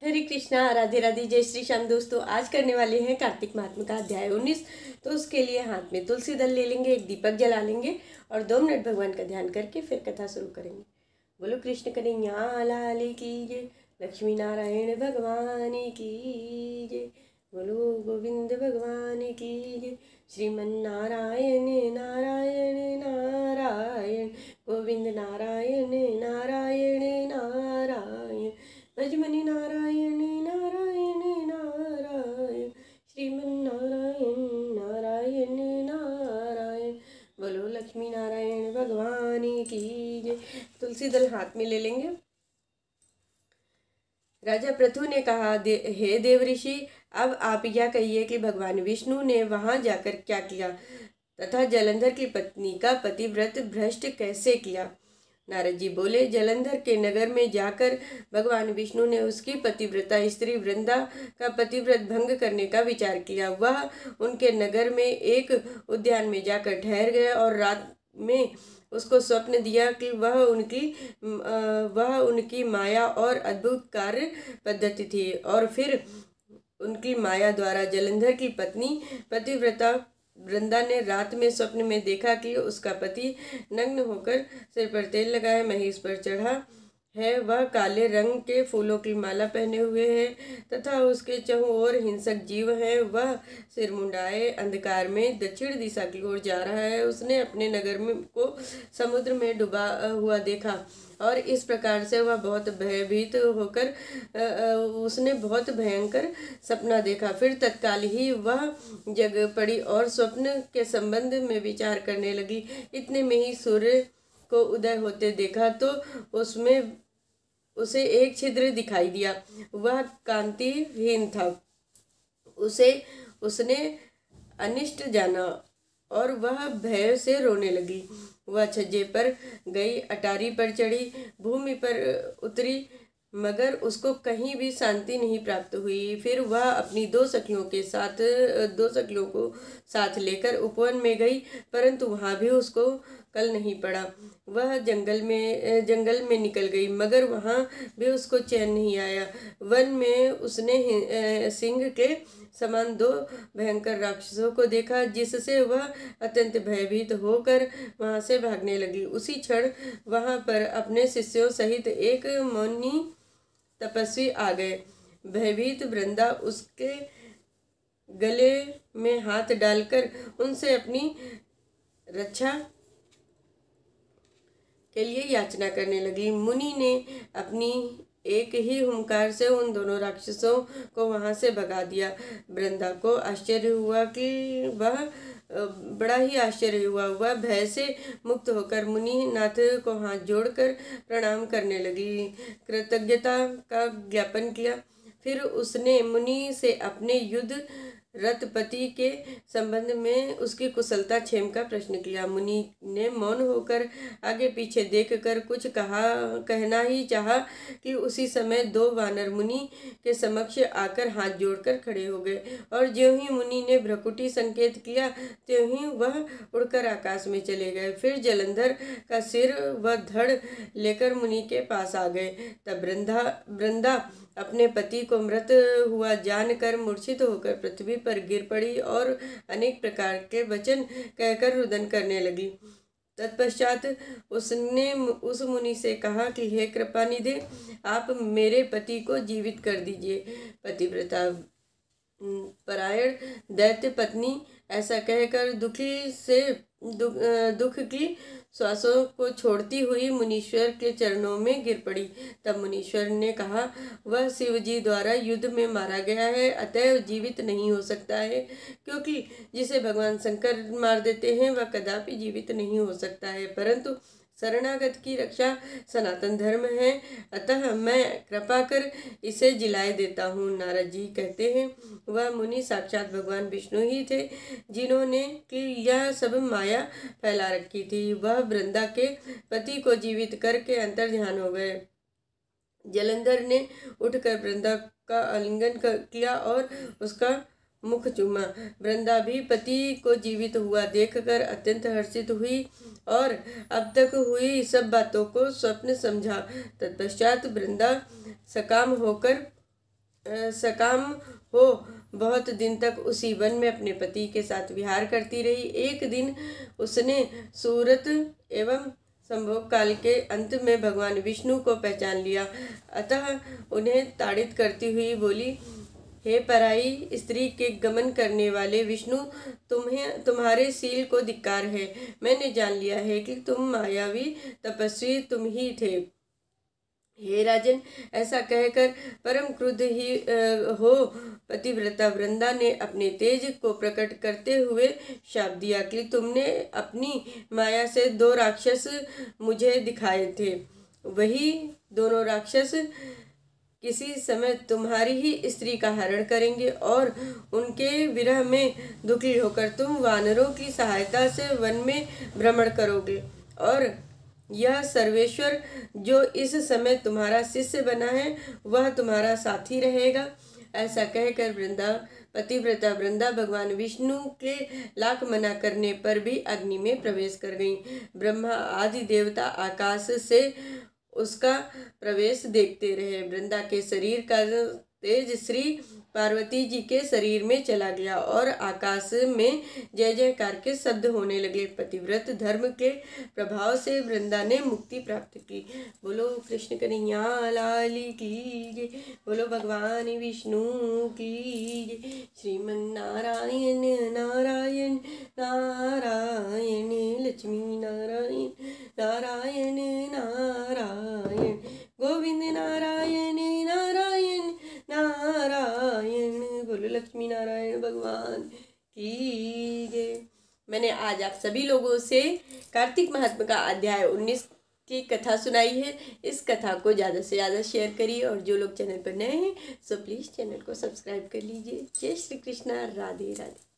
हरे कृष्णा, राधे राधे, जय श्री श्याम। दोस्तों, आज करने वाले हैं कार्तिक महात्म्य का अध्याय 19। तो उसके लिए हाथ में तुलसी दल ले लेंगे, एक दीपक जला लेंगे और 2 मिनट भगवान का ध्यान करके फिर कथा शुरू करेंगे। बोलो कृष्ण कन्हैया लाल की जय, लक्ष्मी नारायण भगवान की जय, बोलो गोविंद भगवान की जय। श्रीमन नारायण नारायण नारायण, गोविंद नारायण नारायण नारायण, भजमनि नारायण नारायण नारायण, श्रीमन नारायण नारायण नारायण, बोलो लक्ष्मी नारायण भगवान की जय। तुलसी दल हाथ में ले लेंगे। राजा पृथु ने कहा, हे देव ऋषि, अब आप यह कहिए कि भगवान विष्णु ने वहां जाकर क्या किया तथा जलंधर की पत्नी का पतिव्रत भ्रष्ट कैसे किया। नारद जी बोले, जलंधर के नगर में जाकर भगवान विष्णु ने उसकी पतिव्रता स्त्री वृंदा का पतिव्रत भंग करने का विचार किया। वह उनके नगर में एक उद्यान में जाकर ठहर गए और रात में उसको स्वप्न दिया कि वह उनकी माया और अद्भुत कार्य पद्धति थी। और फिर उनकी माया द्वारा जलंधर की पत्नी पतिव्रता वृंदा ने रात में स्वप्न में देखा कि उसका पति नग्न होकर सिर पर तेल लगाए महेश पर चढ़ा है। वह काले रंग के फूलों की माला पहने हुए है तथा उसके चहुं ओर हिंसक जीव हैं। वह सिर मुंडाए अंधकार में दक्षिण दिशा की ओर जा रहा है। उसने अपने नगर में को समुद्र में डूबा हुआ देखा और इस प्रकार से वह बहुत भयभीत होकर उसने बहुत भयंकर सपना देखा। फिर तत्काल ही वह जग पड़ी और स्वप्न के संबंध में विचार करने लगी। इतने में ही सूर्य को उदय होते देखा तो उसमें उसे एक छिद्र दिखाई दिया। वह कांतिहीन था। उसने अनिष्ट जाना और वह भय से रोने लगी। वह छज्जे पर गई, अटारी पर चढ़ी, भूमि पर उतरी, मगर उसको कहीं भी शांति नहीं प्राप्त हुई। फिर वह अपनी 2 सखियों को साथ लेकर उपवन में गई, परंतु वहां भी उसको कल नहीं पड़ा। वह जंगल में निकल गई, मगर वहां भी उसको चैन नहीं आया। वन में उसने सिंह के समान 2 भयंकर राक्षसों को देखा, जिससे वह अत्यंत भयभीत होकर वहां से भागने लगी। उसी क्षण वहां पर अपने शिष्यों सहित एक मौनी तपस्वी आ गए। भयभीत वृंदा उसके गले में हाथ डालकर उनसे अपनी रक्षा के लिए याचना करने लगी। मुनि ने अपनी एक ही हुंकार से उन दोनों राक्षसों को वहां से भगा दिया। वृंदा को बड़ा ही आश्चर्य हुआ। वह भय से मुक्त होकर मुनि नाथ को हाथ जोड़कर प्रणाम करने लगी, कृतज्ञता का ज्ञापन किया। फिर उसने मुनि से अपने युद्ध रथपति के संबंध में उसकी कुशलता क्षेम का प्रश्न किया। मुनि ने मौन होकर आगे पीछे देखकर कुछ कहना ही चाहा कि उसी समय 2 वानर मुनि के समक्ष आकर हाथ जोड़कर खड़े हो गए और ज्यों ही मुनि ने भ्रकुटी संकेत किया त्यों ही वह उड़कर आकाश में चले गए। फिर जलंधर का सिर व धड़ लेकर मुनि के पास आ गए। तब वृंदा अपने पति को मृत हुआ जानकर मूर्छित होकर पृथ्वी पर गिर पड़ी और अनेक प्रकार के वचन कहकर रुदन करने लगी। तत्पश्चात उसने उस मुनि से कहा कि हे कृपानिधे, आप मेरे पति को जीवित कर दीजिए। पतिव्रता परायण दैत्य पत्नी ऐसा कहकर दुख की श्वासों को छोड़ती हुई मुनीश्वर के चरणों में गिर पड़ी। तब मुनीश्वर ने कहा, वह शिव जी द्वारा युद्ध में मारा गया है, अतएव जीवित नहीं हो सकता है, क्योंकि जिसे भगवान शंकर मार देते हैं वह कदापि जीवित नहीं हो सकता है। परंतु शरणागत की रक्षा सनातन धर्म है, अतः मैं कृपा कर इसे जिलाए देता हूँ। नारद जी कहते हैं, वह मुनि साक्षात भगवान विष्णु ही थे, जिन्होंने कि यह सब माया फैला रखी थी। वह वृंदा के पति को जीवित करके अंतर्ध्यान हो गए। जलंधर ने उठकर वृंदा का आलिंगन किया और उसका मुख चूमा। वृंदा भी पति को जीवित हुआ देखकर अत्यंत हर्षित हुई और अब तक हुई सब बातों को स्वप्न समझा। तत्पश्चात वृंदा सकाम होकर सकाम हो बहुत दिन तक उसी वन में अपने पति के साथ विहार करती रही। एक दिन उसने सूरत एवं संभोग काल के अंत में भगवान विष्णु को पहचान लिया, अतः उन्हें ताड़ित करती हुई बोली, हे पराई स्त्री के गमन करने वाले विष्णु, तुम्हारे शील को धिक्कार है। मैंने जान लिया है कि तुम मायावी तपस्वी तुम ही थे। हे राजन, ऐसा कहकर परम क्रुद्ध ही हो पतिव्रता वृंदा ने अपने तेज को प्रकट करते हुए शाप दिया कि तुमने अपनी माया से 2 राक्षस मुझे दिखाए थे। वही दोनों राक्षस किसी समय तुम्हारी ही स्त्री का हरण करेंगे और उनके विरह में दुखी होकर तुम वानरों की सहायता से वन में भ्रमण करोगे और यह सर्वेश्वर जो इस समय तुम्हारा शिष्य बना है वह तुम्हारा साथी रहेगा। ऐसा कहकर पतिव्रता वृंदा भगवान विष्णु के लाख मना करने पर भी अग्नि में प्रवेश कर गईं। ब्रह्मा आदि देवता आकाश से उसका प्रवेश देखते रहे। वृंदा के शरीर का तेज श्री पार्वती जी के शरीर में चला गया और आकाश में जय जयकार के शब्द होने लगे। पतिव्रत धर्म के प्रभाव से वृंदा ने मुक्ति प्राप्त की। बोलो कृष्ण कन्हैया लाल की जय। बोलो भगवान विष्णु की जय। श्रीमन नारायण नारायण नारायण लक्ष्मी नारायण नारायण नारायण गोविंद नारायण नारायण नारायण। बोलो लक्ष्मी नारायण भगवान की जय। मैंने आज आप सभी लोगों से कार्तिक महात्म्य का अध्याय 19 की कथा सुनाई है। इस कथा को ज़्यादा से ज़्यादा शेयर करिए और जो लोग चैनल पर नए हैं सो प्लीज़ चैनल को सब्सक्राइब कर लीजिए। जय श्री कृष्णा, राधे राधे।